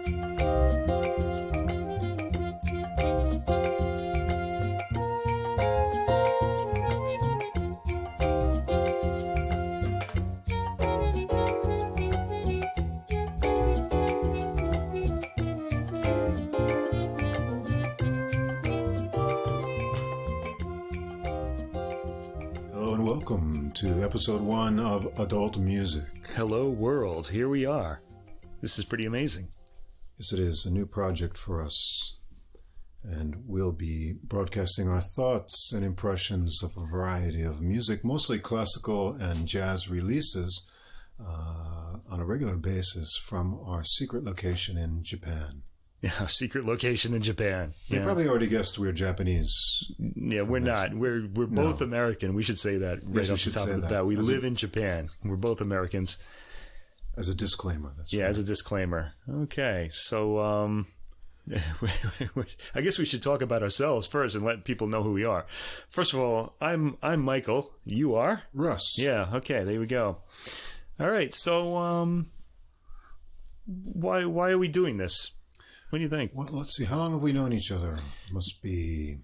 Welcome to episode 1 of Adult Music. Hello world, here we are. This is pretty amazing. Yes, it is a new project for us, and we'll be broadcasting our thoughts and impressions of a variety of music, mostly classical and jazz releases, on a regular basis from our secret location in Japan. Yeah, secret location in Japan. You probably already guessed we're Japanese. Yeah, we're not. We're both American. We should say that right off the top of the bat. We live in Japan. We're both Americans. As a disclaimer. That's right. As a disclaimer. Okay, so I guess we should talk about ourselves first and let people know who we are. First of all, I'm Michael. You are? Russ. Yeah, okay, there we go. All right, so why are we doing this? What do you think? Well, let's see. How long have we known each other? Must be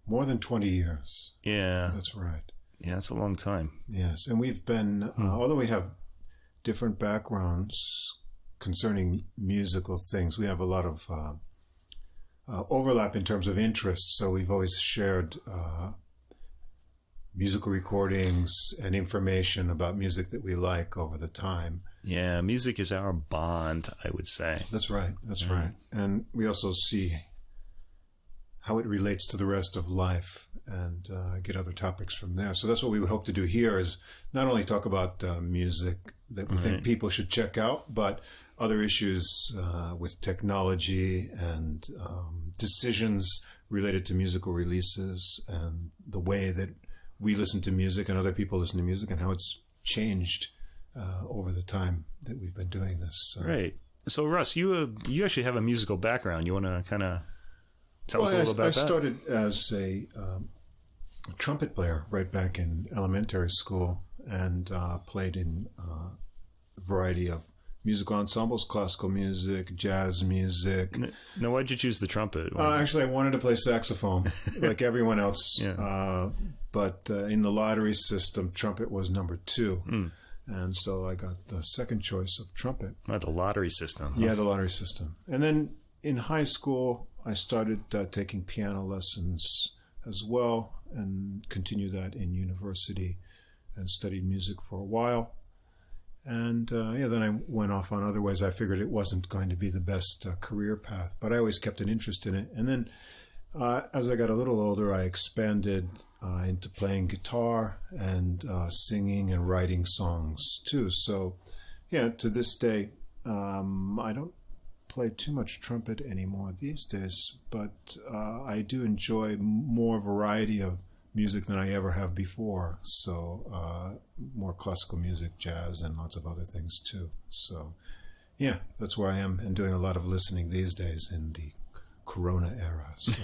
more than 20 years. Yeah. That's right. Yeah, that's a long time. Yes. And we've been, although we have different backgrounds concerning musical things, we have a lot of overlap in terms of interests. So we've always shared musical recordings and information about music that we like over the time. Yeah, music is our bond, I would say. That's right. That's right. And we also see how it relates to the rest of life and get other topics from there. So that's what we would hope to do here, is not only talk about music that we think people should check out, but other issues with technology and decisions related to musical releases and the way that we listen to music and other people listen to music and how it's changed over the time that we've been doing this. So. Right. So, Russ, you actually have a musical background. You want to kind of tell us a little about that? I started as a trumpet player right back in elementary school and played in a variety of musical ensembles, classical music, jazz music. Now, why'd you choose the trumpet? Actually, I wanted to play saxophone like everyone else. Yeah. But in the lottery system, trumpet was number 2. And so I got the second choice of trumpet. The lottery system. Huh? Yeah, the lottery system. And then in high school, I started taking piano lessons as well and continued that in university and studied music for a while. And then I went off on other ways. I figured it wasn't going to be the best career path, but I always kept an interest in it. And then as I got a little older, I expanded into playing guitar and singing and writing songs too. So, yeah, to this day, I don't play too much trumpet anymore these days, but I do enjoy more variety of music than I ever have before. So, more classical music, jazz, and lots of other things too. So, yeah, that's where I am and doing a lot of listening these days in the Corona era. So.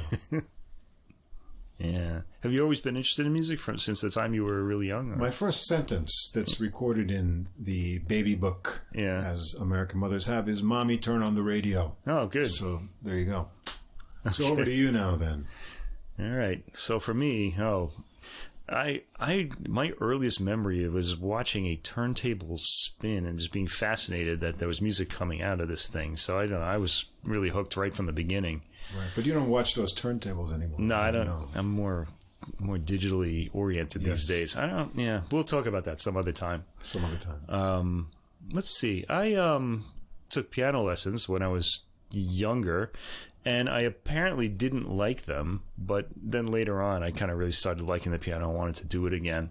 Yeah. Have you always been interested in music since the time you were really young? Or? My first sentence that's recorded in the baby book, as American mothers have, is "Mommy, turn on the radio." Oh, good. So there you go. So over to you now, then. All right. So for me, my earliest memory was watching a turntable spin and just being fascinated that there was music coming out of this thing. So I don't know. I was really hooked right from the beginning. Right, but you don't watch those turntables anymore. No, I don't. No. I'm more digitally oriented these days. I don't. Yeah, we'll talk about that some other time. Let's see. I took piano lessons when I was younger, and I apparently didn't like them. But then later on, I kind of really started liking the piano. I wanted to do it again,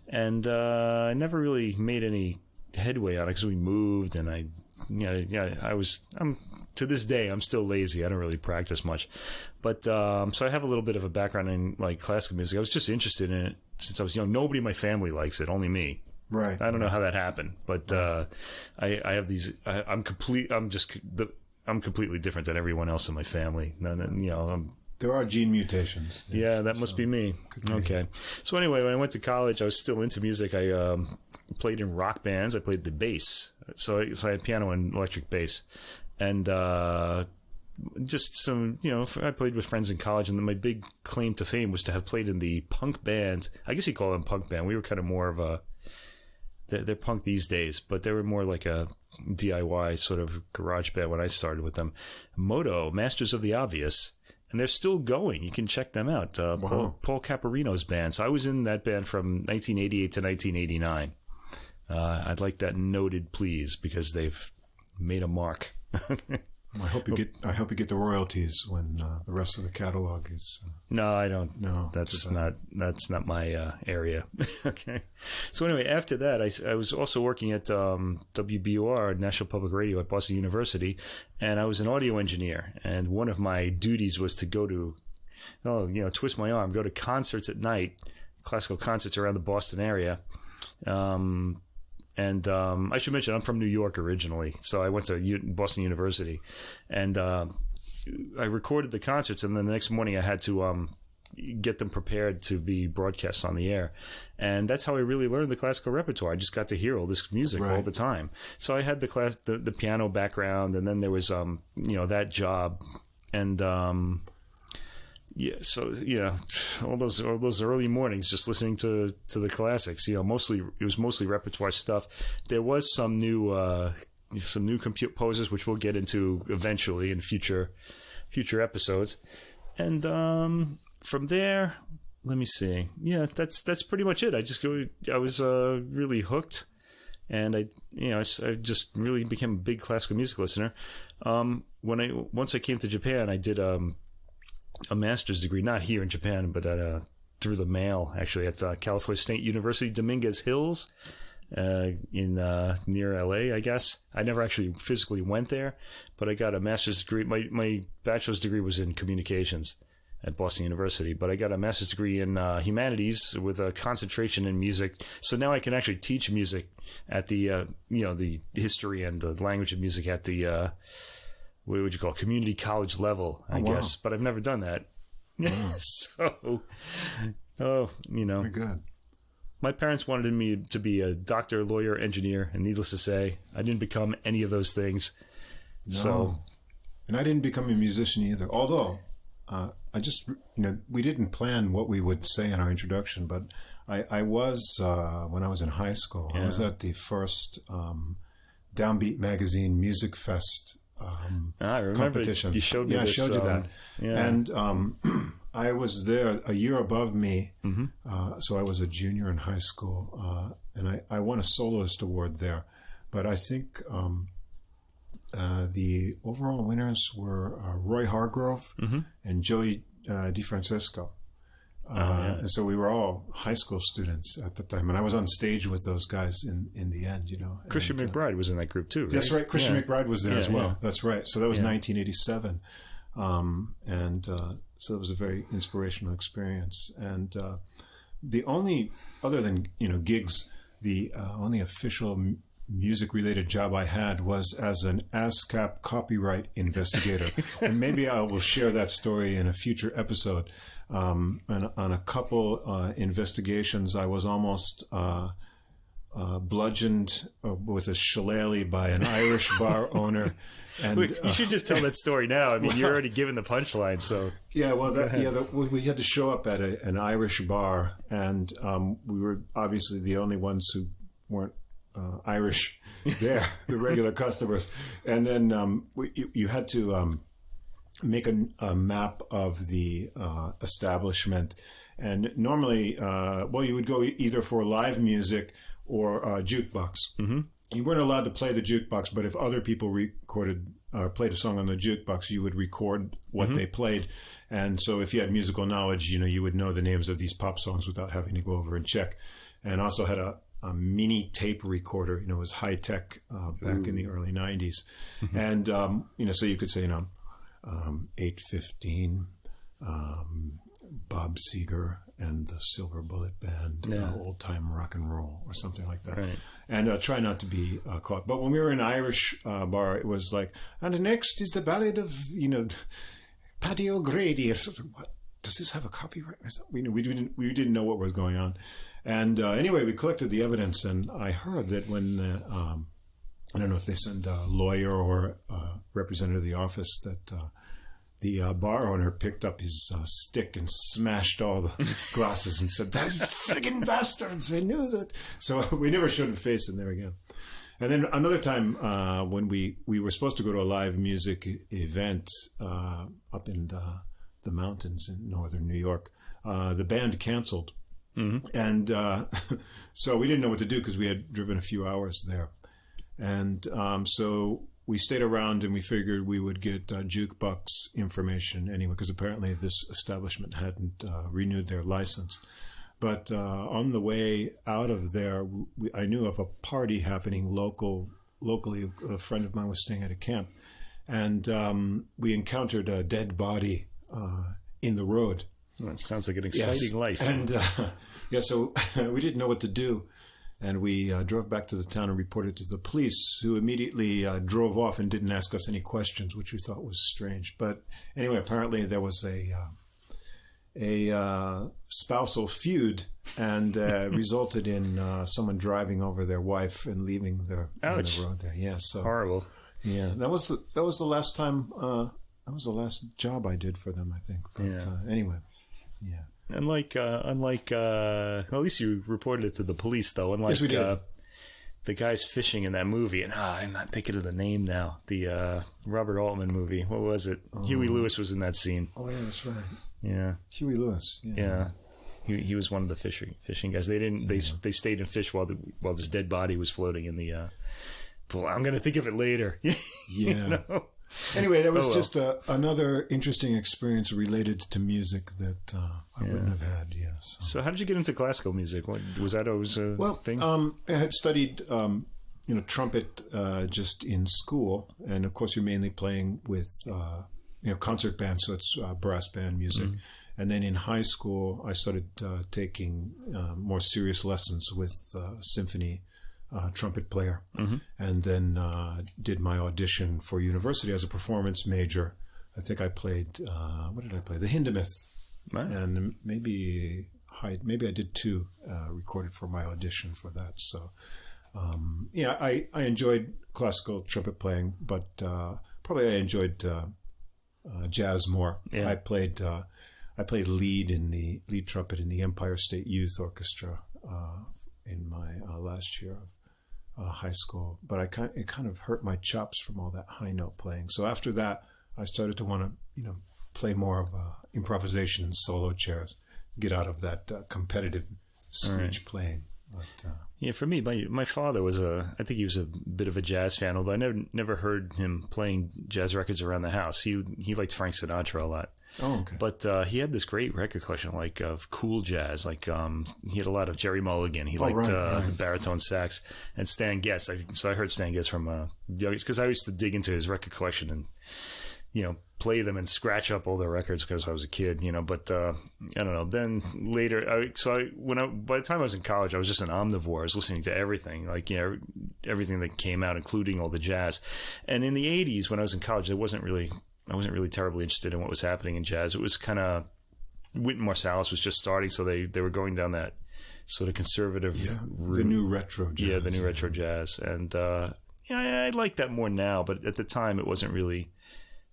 and I never really made any headway on it because we moved, and I'm to this day, I'm still lazy. I don't really practice much. But so I have a little bit of a background in like classical music. I was just interested in it since I was young. Nobody in my family likes it, only me. Right. I don't know how that happened, but I have these. I'm completely different than everyone else in my family. There are gene mutations. Yeah, that must be me. Okay. So anyway, when I went to college, I was still into music. I played in rock bands. I played the bass. So I had piano and electric bass. and just some, I played with friends in college, and then my big claim to fame was to have played in the punk band. I guess you call them punk band. We were kind of more of a, they're punk these days, but they were more like a DIY sort of garage band when I started with them. Moto, Masters of the Obvious. And they're still going. You can check them out. Wow. Paul Caporino's band. So I was in that band from 1988 to 1989. I'd like that noted, please, because they've made a mark. I hope you get the royalties when the rest of the catalog is. No, I don't. No, that's not my area. Okay. So anyway, after that, I was also working at WBUR, National Public Radio at Boston University, and I was an audio engineer. And one of my duties was to go to, twist my arm, go to concerts at night, classical concerts around the Boston area. And I should mention, I'm from New York originally, so I went to Boston University, and I recorded the concerts, and then the next morning I had to get them prepared to be broadcast on the air. And that's how I really learned the classical repertoire. I just got to hear all this music all the time. So I had the piano background, and then there was that job, and all those early mornings just listening to the classics. It was mostly repertoire stuff. There was some new composers, which we'll get into eventually in future episodes. And from there, let me see. Yeah, that's pretty much it. I was really hooked, and I just really became a big classical music listener. Once I came to Japan, I did a master's degree, not here in Japan, but through the mail, actually, at California State University, Dominguez Hills, in near LA, I guess. I never actually physically went there, but I got a master's degree. My bachelor's degree was in communications at Boston University, but I got a master's degree in humanities with a concentration in music. So now I can actually teach music at the the history and the language of music at the what would you call community college level, I guess. But I've never done that. Wow. Very good. My parents wanted me to be a doctor, lawyer, engineer, and needless to say, I didn't become any of those things. No. And I didn't become a musician either. Although, I just, we didn't plan what we would say in our introduction, but I was, when I was in high school, I was at the first Downbeat Magazine Music Fest I remember competition. You showed me this. I showed you that. Yeah. And I was there a year above me, so I was a junior in high school, and I won a soloist award there. But I think the overall winners were Roy Hargrove and Joey DiFrancesco. And so we were all high school students at the time, and I was on stage with those guys in the end, Christian McBride was in that group too, right? That's right. Christian McBride was there as well. Yeah. That's right. So that was 1987. So it was a very inspirational experience. And the only, other than, gigs, the only official music-related job I had was as an ASCAP copyright investigator. And maybe I will share that story in a future episode. And on a couple investigations, I was almost bludgeoned with a shillelagh by an Irish bar owner. And wait, you should just tell that story now. I mean, you're already given the punchline, so yeah. Well, we had to show up at an Irish bar, and we were obviously the only ones who weren't Irish there, the regular customers. And then you had to make a map of the establishment, and normally, you would go either for live music or jukebox. Mm-hmm. You weren't allowed to play the jukebox, but if other people played a song on the jukebox, you would record what they played. And so if you had musical knowledge, you would know the names of these pop songs without having to go over and check. And also had a mini tape recorder, it was high tech back in the early 90s. Mm-hmm. And, so you could say, 815, Bob Seger and the Silver Bullet Band, old time rock and roll, or something like that. Right. And try not to be caught. But when we were in an Irish bar, it was like, and next is the ballad of, Paddy O'Grady. What? Does this have a copyright? We didn't know what was going on. And anyway, we collected the evidence, and I heard that when I don't know if they send a lawyer or representative of the office that the bar owner picked up his stick and smashed all the glasses and said, "Those friggin' bastards! I knew that." So we never showed a face in there again. And then another time when we were supposed to go to a live music event up in the mountains in northern New York, the band canceled. Mm-hmm. And so we didn't know what to do because we had driven a few hours there. And so we stayed around and we figured we would get jukebox information anyway, because apparently this establishment hadn't renewed their license. But on the way out of there, I knew of a party happening locally. A friend of mine was staying at a camp, and we encountered a dead body in the road. Well, that sounds like an exciting life. And so we didn't know what to do. And we drove back to the town and reported to the police, who immediately drove off and didn't ask us any questions, which we thought was strange. But anyway, apparently there was a spousal feud, and resulted in someone driving over their wife and leaving their on the road there. Yeah, so horrible. Yeah, that was the last time. That was the last job I did for them, I think. But anyway, yeah. Unlike, well, at least you reported it to the police, though. Unlike, yes, we did. The guys fishing in that movie, and I'm not thinking of the name now. The Robert Altman movie. What was it? Huey Lewis was in that scene. Oh yeah, that's right. Yeah, Huey Lewis. Yeah. He was one of the fishing guys. They didn't. They stayed and fished while this dead body was floating in the pool. I'm gonna think of it later. Yeah. You know? Anyway, that was just another interesting experience related to music that I wouldn't have had. Yes. So how did you get into classical music? What was that always a thing? I had studied, trumpet just in school, and of course, you're mainly playing with concert band, so it's brass band music. Mm-hmm. And then in high school, I started taking more serious lessons with symphony trumpet player, mm-hmm. and then did my audition for university as a performance major. I think I played, what did I play? The Hindemith, right. And maybe I did 2 recorded for my audition for that. So, I enjoyed classical trumpet playing, but probably I enjoyed jazz more. Yeah. I played lead trumpet in the Empire State Youth Orchestra in my last year of high school, but it kind of hurt my chops from all that high note playing. So after that, I started to want to play more of improvisation and solo chairs, get out of that competitive screech playing. But, for me, my father was I think he was a bit of a jazz fan, although I never heard him playing jazz records around the house. He liked Frank Sinatra a lot. Oh, okay. But he had this great record collection, of cool jazz. He had a lot of Jerry Mulligan. He liked the baritone sax and Stan Getz. So I heard Stan Getz from because I used to dig into his record collection and play them and scratch up all their records because I was a kid. But I don't know. Then later, by the time I was in college, I was just an omnivore. I was listening to everything, everything that came out, including all the jazz. And in the 80s, when I was in college, I wasn't really terribly interested in what was happening in jazz. It was kind of Wynton Marsalis was just starting, so they were going down that sort of conservative route. The new retro jazz. Yeah, the new retro jazz. And I like that more now, but at the time it wasn't really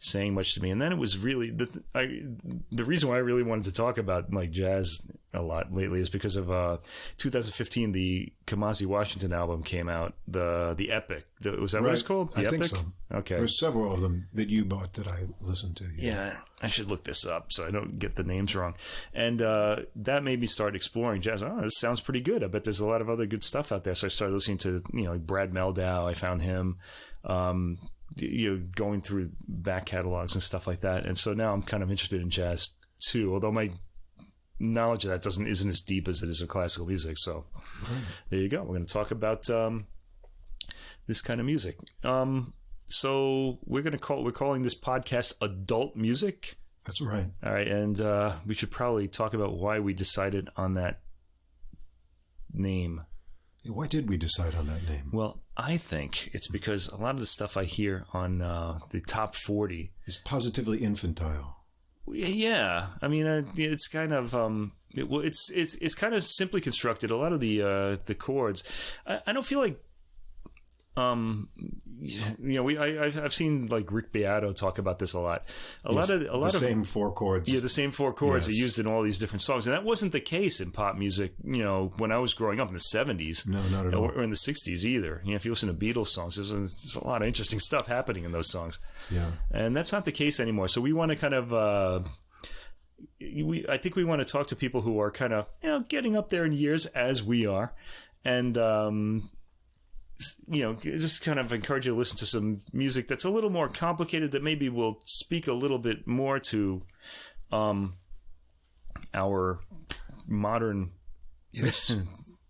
saying much to me. And then it was really the reason why I really wanted to talk about jazz a lot lately is because of 2015 the Kamasi Washington album came out, the Epic. Was that what it's called? The I Epic? think so. Okay. There's several of them that you bought that I listened to. Yeah, I should look this up so I don't get the names wrong. And that made me start exploring jazz. Oh, this sounds pretty good. I bet there's a lot of other good stuff out there. So I started listening to Brad Meldau. I found him. Going through back catalogs and stuff like that, and so now I'm kind of interested in jazz too. Although my knowledge of that isn't as deep as it is of classical music. So there you go. We're going to talk about this kind of music. So we're calling this podcast Adult Music. That's right. All right, and we should probably talk about why we decided on that name. Why did we decide on that name? Well, I think it's because a lot of the stuff I hear on the top 40 is positively infantile. Yeah, I mean, it's kind of it's kind of simply constructed. A lot of the chords, I don't feel like I've seen like Rick Beato talk about this a lot. A lot of same four chords. Yeah, the same four chords are used in all these different songs, and that wasn't the case in pop music. When I was growing up in the '70s, no, not at all, or in the '60s either. If you listen to Beatles songs, there's a lot of interesting stuff happening in those songs. Yeah, and that's not the case anymore. So we want to kind of. I think we want to talk to people who are kind of getting up there in years as we are, and just kind of encourage you to listen to some music that's a little more complicated, that maybe will speak a little bit more to our modern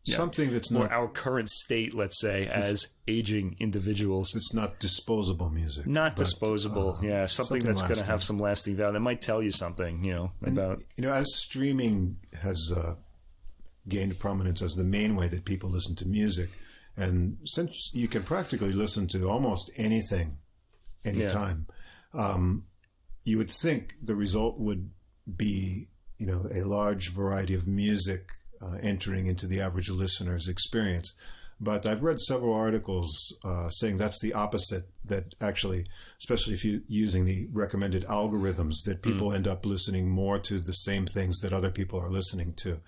something that's not our current state, let's say, as aging individuals. It's not disposable music. Not disposable, something that's going to have some lasting value, that might tell you something, about... as streaming has gained prominence as the main way that people listen to music, and since you can practically listen to almost anything, anytime, you would think the result would be, a large variety of music entering into the average listener's experience. But I've read several articles saying that's the opposite, that actually, especially if you're using the recommended algorithms, that people end up listening more to the same things that other people are listening to,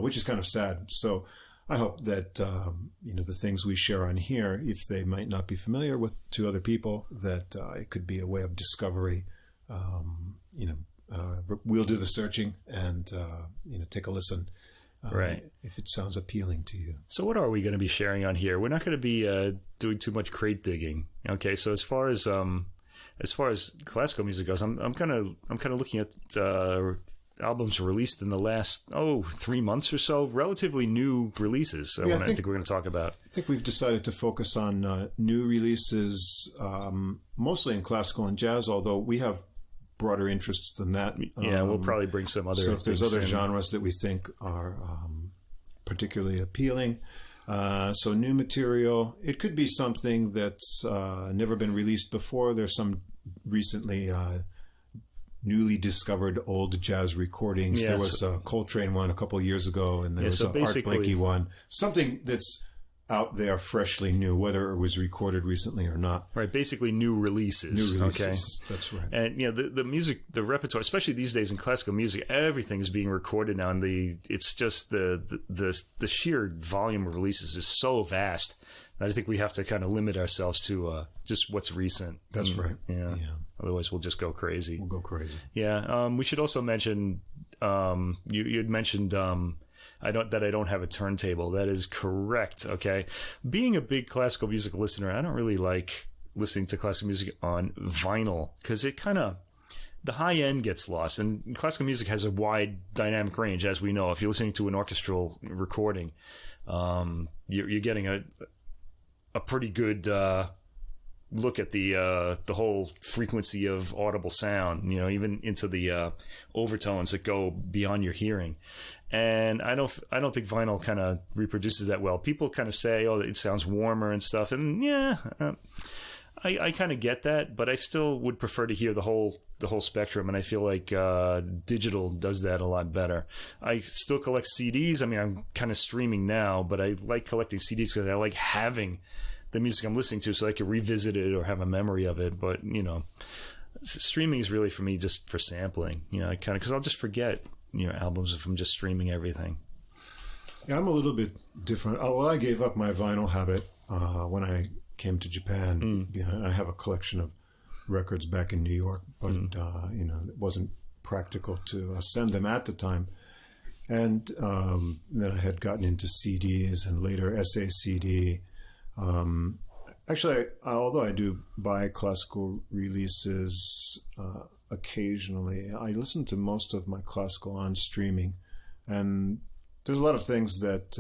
which is kind of sad. So I hope that, the things we share on here, if they might not be familiar with to other people, that it could be a way of discovery. We'll do the searching and, take a listen. Right. If it sounds appealing to you. So what are we going to be sharing on here? We're not going to be doing too much crate digging. Okay. So as far as classical music goes, I'm kind of looking at albums released in the last 3 months or so, relatively new releases. I think we're going to talk about. I think we've decided to focus on new releases, mostly in classical and jazz, although we have broader interests than that. We'll probably bring some other. So if there's other genres that we think are particularly appealing, so new material, it could be something that's never been released before. There's some recently newly discovered old jazz recordings. There was a Coltrane one a couple of years ago, and there was an Art Blakey one. Something that's out there, freshly new, whether it was recorded recently or not. Right, basically new releases. New releases, okay. That's right. And the music, the repertoire, especially these days in classical music, everything is being recorded now, and it's just the sheer volume of releases is so vast that I think we have to kind of limit ourselves to just what's recent. That's right. Yeah. Otherwise, we'll just go crazy. We'll go crazy. Yeah. We should also mention you had mentioned. I don't have a turntable. That is correct. Okay. Being a big classical music listener, I don't really like listening to classical music on vinyl because it kind of, the high end gets lost. And classical music has a wide dynamic range, as we know. If you're listening to an orchestral recording, you're getting a pretty good look at the whole frequency of audible sound, even into the overtones that go beyond your hearing. And I don't think vinyl kind of reproduces that well. People kind of say, "Oh, it sounds warmer and stuff," and I kind of get that, but I still would prefer to hear the whole spectrum. And I feel like digital does that a lot better. I still collect CDs. I mean, I'm kind of streaming now, but I like collecting CDs because I like having the music I'm listening to, so I can revisit it or have a memory of it. But streaming is really for me just for sampling. I kind of because I'll just forget. Albums if I'm just streaming everything. Yeah, I'm a little bit different. I gave up my vinyl habit when I came to Japan. I have a collection of records back in New York, but it wasn't practical to send them at the time. And then I had gotten into CDs and later SACD. Actually, although I do buy classical releases occasionally, I listen to most of my classical on streaming, and there's a lot of things that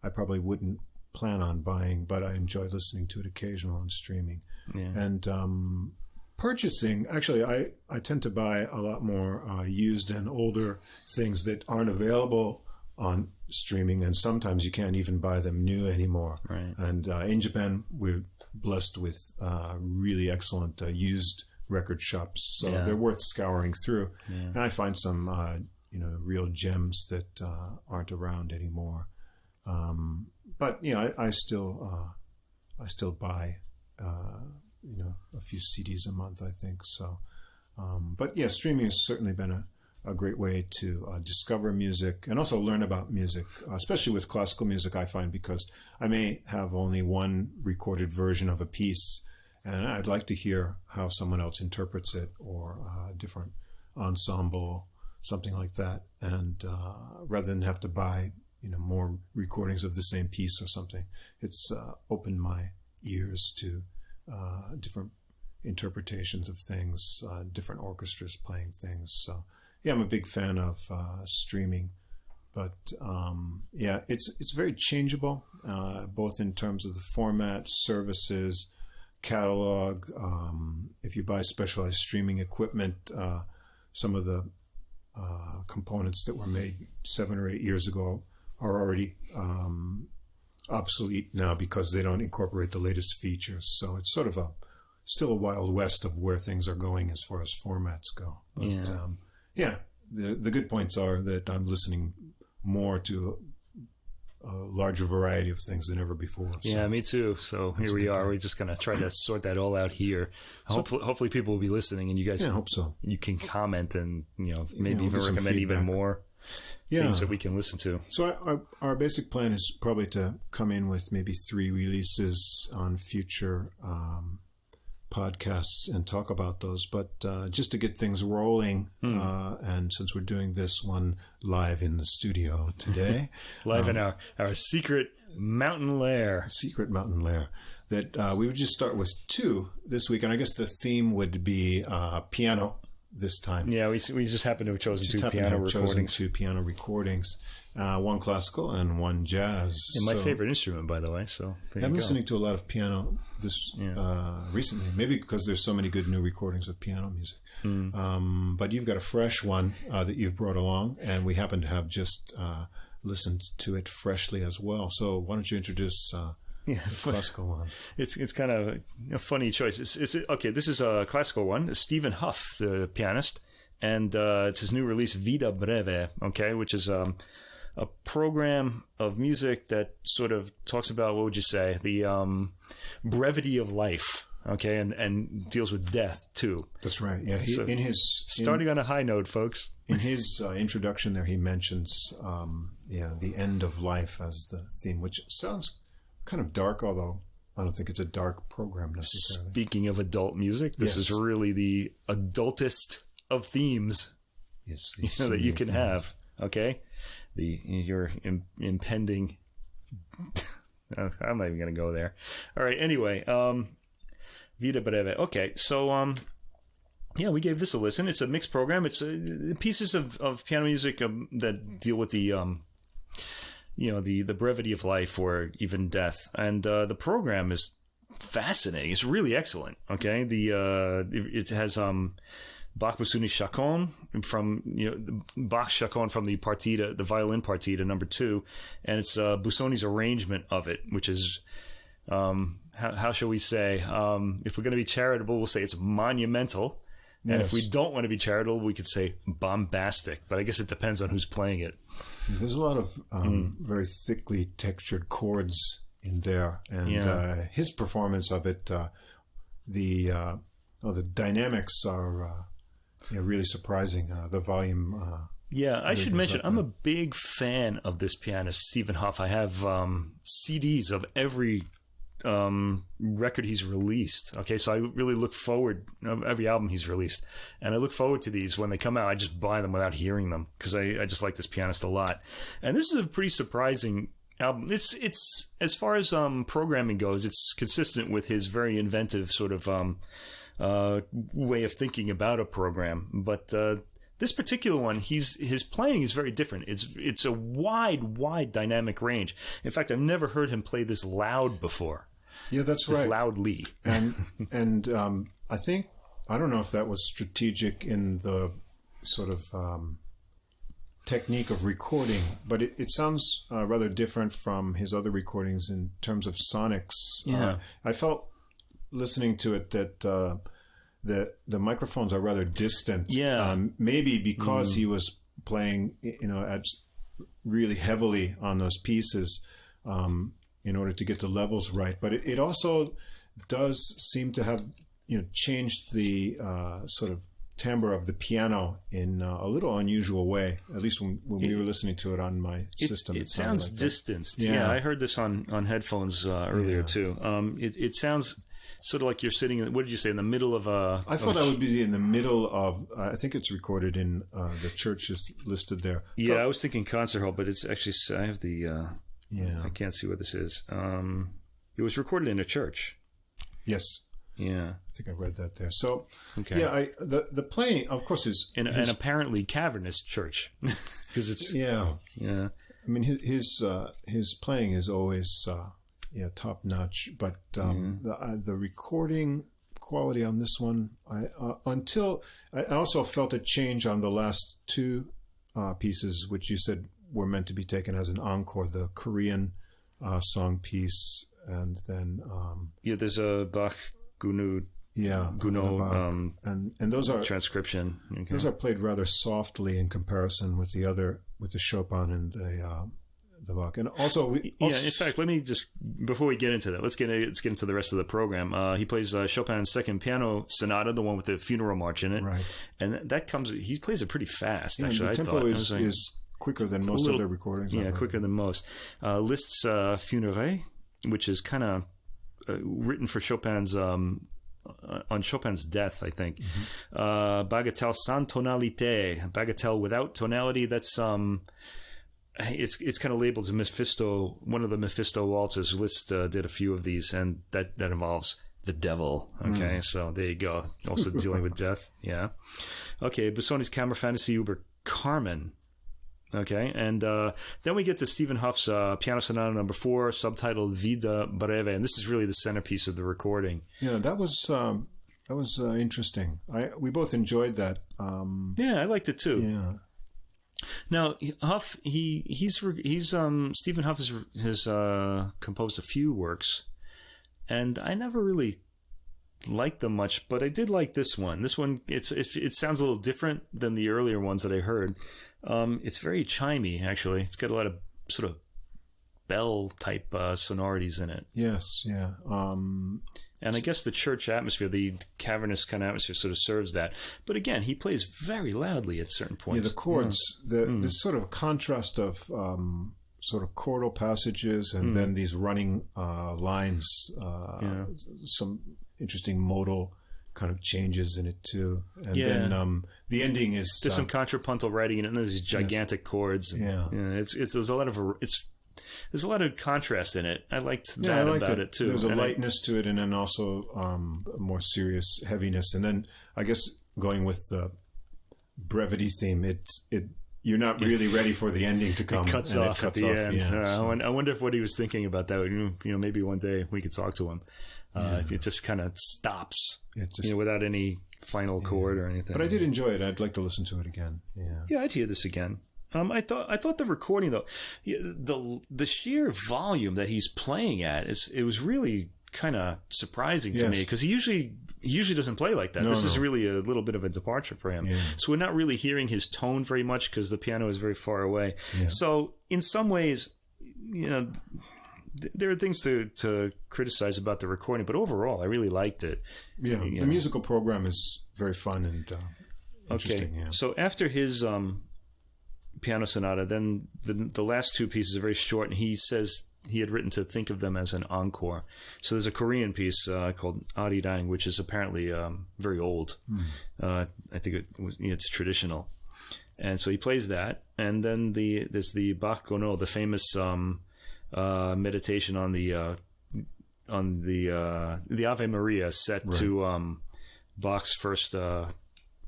I probably wouldn't plan on buying, but I enjoy listening to it occasionally on streaming. Yeah. And purchasing, actually, I tend to buy a lot more used and older things that aren't available on streaming, and sometimes you can't even buy them new anymore. Right. And in Japan, we're blessed with really excellent used record shops, so they're worth scouring through. Yeah. And I find some real gems that aren't around anymore. But I still buy a few CDs a month, I think. So, but yeah, streaming has certainly been a great way to discover music and also learn about music, especially with classical music, I find, because I may have only one recorded version of a piece, and I'd like to hear how someone else interprets it, or a different ensemble, something like that. And rather than have to buy, more recordings of the same piece or something, it's opened my ears to different interpretations of things, different orchestras playing things. So yeah, I'm a big fan of streaming, but yeah, it's very changeable, both in terms of the format, services, catalog. If you buy specialized streaming equipment, some of the components that were made 7 or 8 years ago are already obsolete now because they don't incorporate the latest features. So it's sort of still a wild west of where things are going as far as formats go. But, yeah, the good points are that I'm listening more to a larger variety of things than ever before. So. Yeah, me too. So here we are. We're just going to try to sort that all out here. Hopefully people will be listening, and you guys, I hope so. You can comment and, maybe even recommend even more things that we can listen to. So our basic plan is probably to come in with maybe 3 releases on future podcasts and talk about those, but just to get things rolling, and since we're doing this one live in the studio today, live in our secret mountain lair, that we would just start with 2 this week, and I guess the theme would be piano this time. Yeah, we just happen to have chosen 2 piano recordings. 2 piano recordings, 1 classical and 1 jazz. And my favorite instrument, by the way. So I'm listening to a lot of piano recently, maybe because there's so many good new recordings of piano music. But you've got a fresh one that you've brought along, and we happen to have just listened to it freshly as well. So why don't you introduce the classical one? It's kind of a funny choice. Okay, this is a classical one. Stephen Huff, the pianist, and it's his new release, Vida, Breve, okay, which is a program of music that sort of talks about, what would you say, the brevity of life, okay, and deals with death too. That's right. Yeah, starting on a high note, folks. In his introduction there, he mentions the end of life as the theme, which sounds kind of dark, although I don't think it's a dark program necessarily. Speaking of adult music, this is really the adultest of themes that you can have. Okay, your impending. I'm not even going to go there. All right. Anyway, Vida Breve. Okay, so we gave this a listen. It's a mixed program. It's pieces of piano music that deal with the the brevity of life or even death. And the program is fascinating. It's really excellent. Okay. It has Bach Busoni Chacon from Bach Chacon from the partita, the violin partita number 2, and it's Busoni's arrangement of it, which is how shall we say? If we're going to be charitable, we'll say it's monumental. And if we don't want to be charitable, we could say bombastic. But I guess it depends on who's playing it. There's a lot of very thickly textured chords in there, and his performance of it, the dynamics are really surprising. The volume. I should mention I'm a big fan of this pianist, Stephen Huff. I have CDs of every record he's released. Okay, so I really look forward every album he's released, and I look forward to these when they come out. I just buy them without hearing them because I just like this pianist a lot. And this is a pretty surprising album. It's as far as programming goes, it's consistent with his very inventive sort of way of thinking about a program. But this particular one, his playing is very different. It's a wide dynamic range. In fact, I've never heard him play this loud before. Yeah, that's this right. Loudly. And I think, I don't know if that was strategic in the sort of technique of recording, but it sounds rather different from his other recordings in terms of sonics. Yeah. I felt listening to it that the microphones are rather distant. Yeah. Maybe because he was playing, really heavily on those pieces. in order to get the levels right. But it also does seem to have changed the sort of timbre of the piano in a little unusual way, at least when we were listening to it on my system. It sounds like distanced. Yeah, I heard this on headphones earlier too. It sounds sort of like you're sitting, what did you say, in the middle of a... I thought that would be in the middle of, I think it's recorded in the church is listed there. Yeah, I was thinking concert hall, but it's actually, I have the, I can't see what this is. It was recorded in a church. Yes. Yeah, I think I read that there. So, yeah, the playing, of course, is in an apparently cavernous church because it's yeah. I mean, his playing is always top notch, but the recording quality on this one, I also felt a change on the last two pieces, which you said were meant to be taken as an encore, the Korean song piece, and then there's a Bach. Gounod, and those are transcription. Okay. Those are played rather softly in comparison with the Chopin and the Bach, and also in fact, let me just before we get into that, let's get into the rest of the program. He plays Chopin's second piano sonata, the one with the funeral march in it, right? And that comes. He plays it pretty fast. Actually, the tempo is quicker than most of their recordings. Yeah, quicker than most. Liszt's Funérailles, which is kind of written for Chopin's on Chopin's death, I think. Bagatelle sans tonalité, bagatelle without tonality. That's it's kind of labeled as Mephisto, one of the Mephisto waltzes. Liszt did a few of these, and that involves the devil. Okay, so there you go. Also dealing with death. Yeah. Okay, Busoni's Kammerfantasie über Carmen. Okay, and then we get to Stephen Huff's Piano Sonata No. 4, subtitled Vida, Breve, and this is really the centerpiece of the recording. Yeah, that was interesting. We both enjoyed that. Yeah, I liked it too. Yeah. Now Huff, Stephen Huff has composed a few works, and I never really liked them much, but I did like this one. This one, it sounds a little different than the earlier ones that I heard. It's very chimey, actually. It's got a lot of sort of bell type sonorities in it. Yes, yeah. And I guess the church atmosphere, the cavernous kind of atmosphere, sort of serves that. But again, he plays very loudly at certain points. Yeah, the chords, this sort of contrast of sort of chordal passages and then these running lines, some interesting modal kind of changes in it too, and then the ending is there's some contrapuntal writing in it, and there's these gigantic chords. There's a lot of contrast in it. I liked that about it too. There's a lightness to it, and then also a more serious heaviness. And then I guess going with the brevity theme, you're not really ready for the ending to come. It cuts off at the end. I wonder if what he was thinking about that. Maybe one day we could talk to him. It just kind of stops, without any final chord or anything. But I did enjoy it. I'd like to listen to it again. Yeah, I'd hear this again. I thought the recording though, the sheer volume that he's playing at it was really kind of surprising to me, because he usually doesn't play like that. This is really a little bit of a departure for him. So we're not really hearing his tone very much because the piano is very far away. So in some ways, there are things to criticize about the recording, but overall, I really liked it. Yeah, the musical program is very fun and interesting. Okay, so after his piano sonata, then the last two pieces are very short, and he says he had written to think of them as an encore. So there's a Korean piece called Arirang, which is apparently very old. I think it's traditional, and so he plays that, and then there's the Bach Gounod, the famous meditation on the Ave Maria set to Bach's first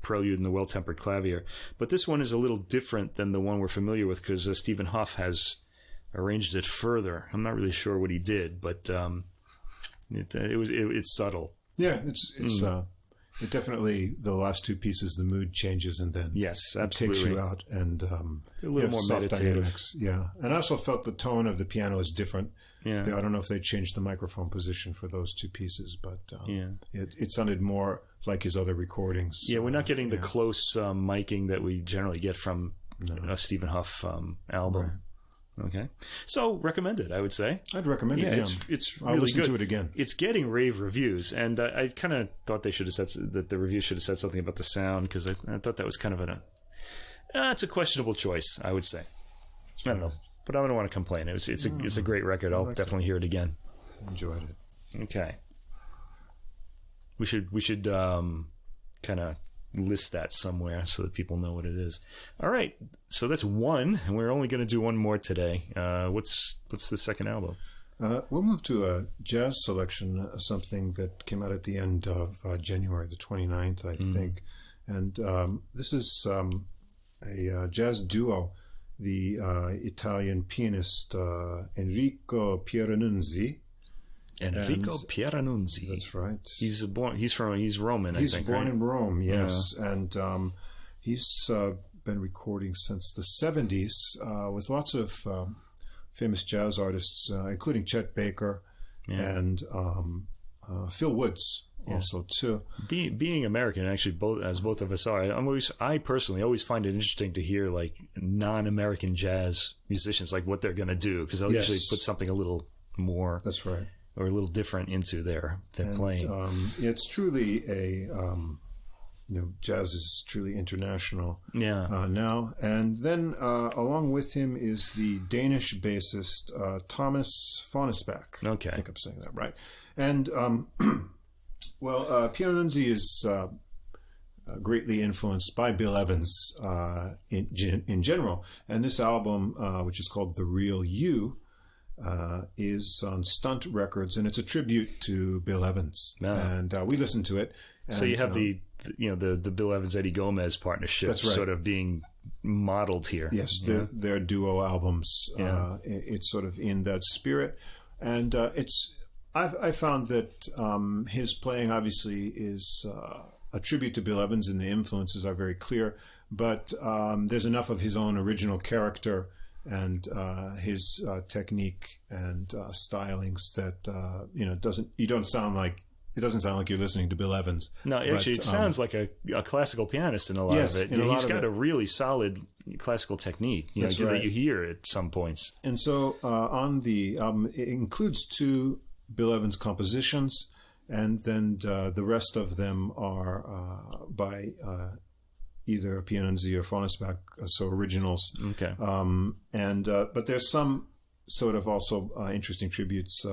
Prelude in the Well-Tempered Clavier. But this one is a little different than the one we're familiar with, because Stephen Huff has arranged it further. I'm not really sure what he did, but it's subtle. Yeah, it's it definitely, the last two pieces, the mood changes, and then it takes you out, and a little more meditative. Dynamics. Yeah, and I also felt the tone of the piano is different. I don't know if they changed the microphone position for those two pieces, but it sounded more like his other recordings. Yeah, we're not getting the close miking that we generally get from a Stephen Huff album. Okay. So recommended, I would say. I'd recommend it. Yeah, it's I'll really listen good. to it again. It's getting rave reviews, and I kind of thought they should have said that the review should have said something about the sound, because I thought that was kind of it's a questionable choice, I would say. I don't know, but I don't want to complain. It's a great record. I'll definitely hear it again. Enjoyed it. Okay. We should kind of list that somewhere so that people know what it is. All right, so that's one, and we're only going to do one more today. What's the second album? We'll move to a jazz selection, something that came out at the end of January the 29th, I think. And this is a jazz duo, the Italian pianist Enrico Pieranunzi. Pieranunzi. That's right. He's Roman, I think. He's born right? in Rome, yes. Yeah. And he's been recording since the 70s with lots of famous jazz artists, including Chet Baker and Phil Woods also, too. Being American, actually, both of us are, I personally always find it interesting to hear like non-American jazz musicians, like what they're going to do, because they'll usually put something a little more... That's right. Or a little different into their playing. It's truly jazz is truly international now. And then along with him is the Danish bassist Thomas Fonnesbæk. Okay. I think I'm saying that right. And, Pieranunzi is greatly influenced by Bill Evans in general. And this album, which is called The Real You, is on Stunt Records, and it's a tribute to Bill Evans. And we listened to it. And, so you have the Bill Evans Eddie Gomez partnership sort of being modeled here. Yes, their duo albums. It's sort of in that spirit, and I found that his playing obviously is a tribute to Bill Evans, and the influences are very clear. But there's enough of his own original character and his technique and stylings that it doesn't sound like you're listening to Bill Evans. No, actually, it sounds like a classical pianist in a lot of it. He's got a really solid classical technique. That you hear at some points. And so on the album, it includes 2 Bill Evans compositions, and then the rest of them are by either Pieranunzi or Fonnesbæk, so originals. Okay. But there's some sort of also interesting tributes.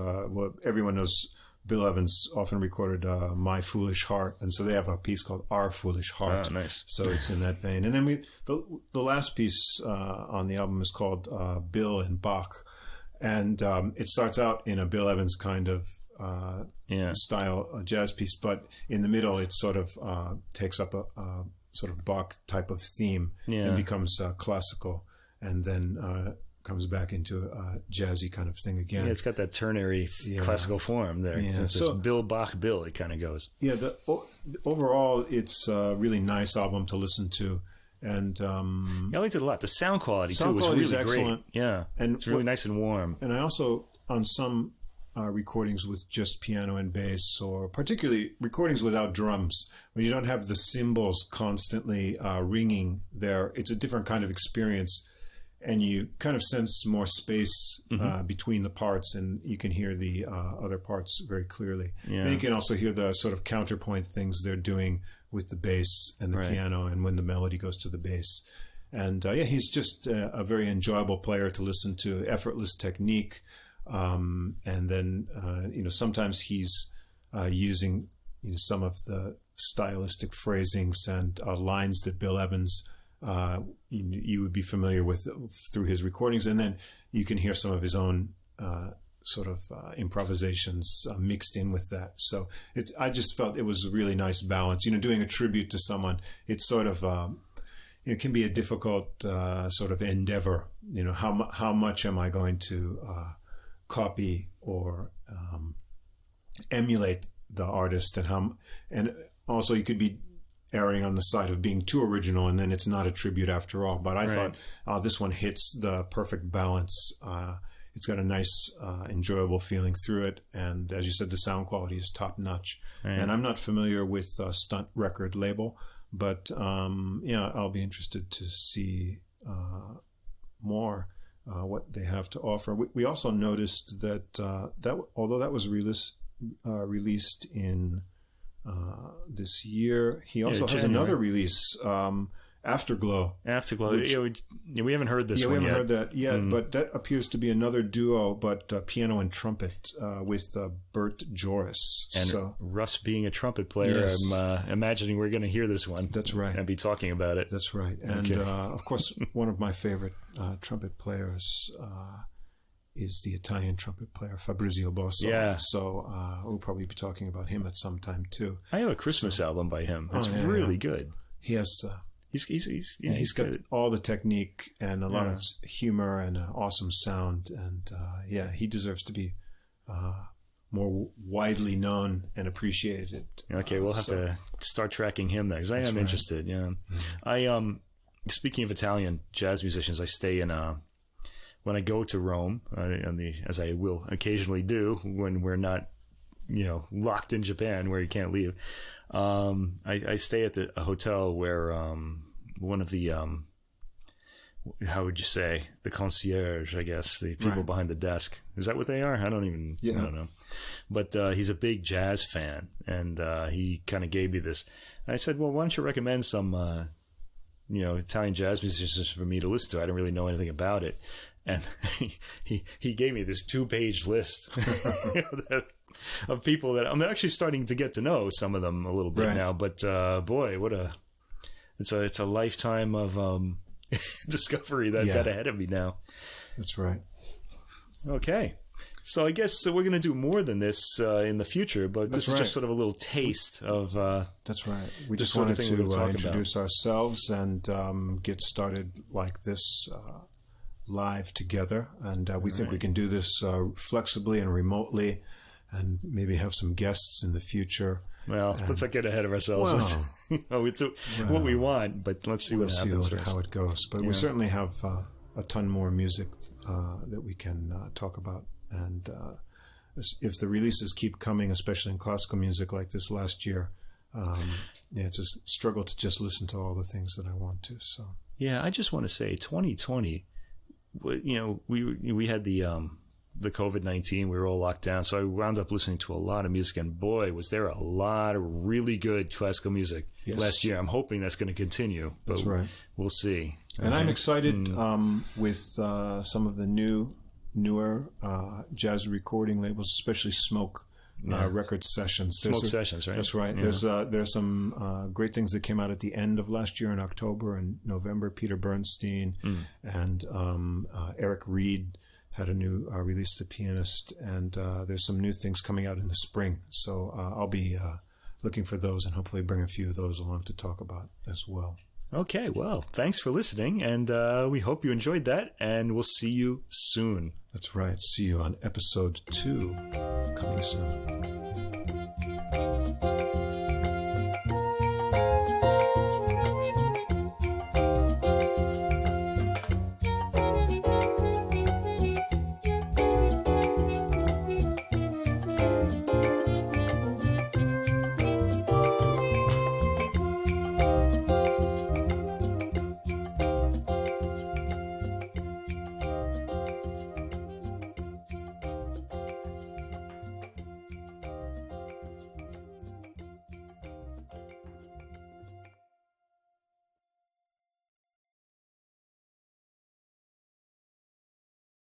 Everyone knows Bill Evans often recorded My Foolish Heart, and so they have a piece called Our Foolish Heart. Oh, nice. So it's in that vein. And then the last piece on the album is called Bill and Bach, and it starts out in a Bill Evans kind of style, a jazz piece, but in the middle it sort of takes up a sort of Bach type of theme and becomes classical, and then comes back into a jazzy kind of thing again. Yeah, it's got that ternary classical form there. Yeah. It's so, Bill Bach Bill, it kind of goes. Yeah, overall it's a really nice album to listen to. And I liked it a lot. The sound quality too was really excellent. Great. Yeah, and it's really nice and warm. And I also, on some recordings with just piano and bass, or particularly recordings without drums, when you don't have the cymbals constantly ringing there, it's a different kind of experience, and you kind of sense more space between the parts, and you can hear the other parts very clearly. Yeah. And you can also hear the sort of counterpoint things they're doing with the bass and the piano, and when the melody goes to the bass. And he's just a very enjoyable player to listen to, effortless technique. And then, sometimes he's using some of the stylistic phrasings and lines that Bill Evans, you would be familiar with through his recordings. And then you can hear some of his own sort of improvisations mixed in with that. So I just felt it was a really nice balance. Doing a tribute to someone, it's sort of, it can be a difficult sort of endeavor. How much am I going to copy or emulate the artist, and also you could be erring on the side of being too original, and then it's not a tribute after all. But I thought this one hits the perfect balance. It's got a nice, enjoyable feeling through it, and as you said, the sound quality is top notch. And I'm not familiar with Stunt record label, but I'll be interested to see more what they have to offer. We also noticed that that although that was released in this year, he also has another release, Afterglow. We haven't heard this one yet. We haven't heard that yet, but that appears to be another duo, but piano and trumpet with Bert Joris. And Russ being a trumpet player, yes. I'm imagining we're going to hear this one. That's right. And be talking about it. That's right. And, of course, one of my favorite trumpet players is the Italian trumpet player, Fabrizio Bosso. Yeah. So we'll probably be talking about him at some time, too. I have a Christmas album by him. It's really good. He has... He's got all the technique and a lot of humor and an awesome sound, and he deserves to be more widely known and appreciated. Okay, we'll have to start tracking him then, because I am interested. Yeah, I speaking of Italian jazz musicians, I stay in when I go to Rome, as I will occasionally do when we're not, locked in Japan where you can't leave. I stay at a hotel where one of the how would you say, the concierge, I guess, the people behind the desk, is that what they are? I don't know, but he's a big jazz fan, and he kind of gave me this, and I said, well, why don't you recommend some Italian jazz musicians for me to listen to? I don't really know anything about it. And he gave me this 2-page list of people that I'm actually starting to get to know, some of them a little bit now. But boy, it's a lifetime of discovery that I've got ahead of me now. That's right. Okay, so I guess we're going to do more than this in the future, but this is just sort of a little taste of. That's right. We just wanted to introduce ourselves and get started like this. Live together, and we think we can do this flexibly and remotely, and maybe have some guests in the future. Well, let's not get ahead of ourselves. It's what we want, but let's see what happens. See how it goes. But we certainly have a ton more music that we can talk about, and if the releases keep coming, especially in classical music like this last year, it's a struggle to just listen to all the things that I want to. So I just want to say 2020. We had the COVID-19. We were all locked down, so I wound up listening to a lot of music. And boy, was there a lot of really good classical music last year. I'm hoping that's going to continue. But that's right. We'll see. And I'm excited with some of the newer jazz recording labels, especially Smoke. Record sessions. Sessions, right? That's right. Yeah. There's some great things that came out at the end of last year in October and November. Peter Bernstein and Eric Reed had a new release, The Pianist, and there's some new things coming out in the spring. So I'll be looking for those and hopefully bring a few of those along to talk about as well. Okay, well, thanks for listening, and we hope you enjoyed that, and we'll see you soon. That's right. See you on episode 2, coming soon.